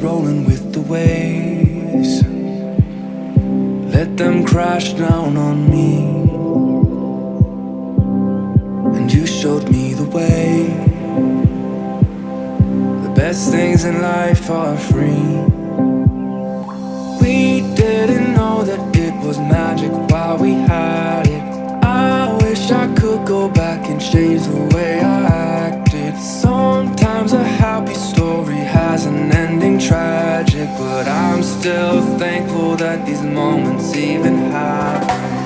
rolling with the waves. Let them crash down on me, and you showed me the way. The best things in life are free. We didn't know that it was magic while we had it. I wish I could go back and change the way I acted. Sometimes a happy story has an ending tragic, but I'm still thankful that these moments even happen.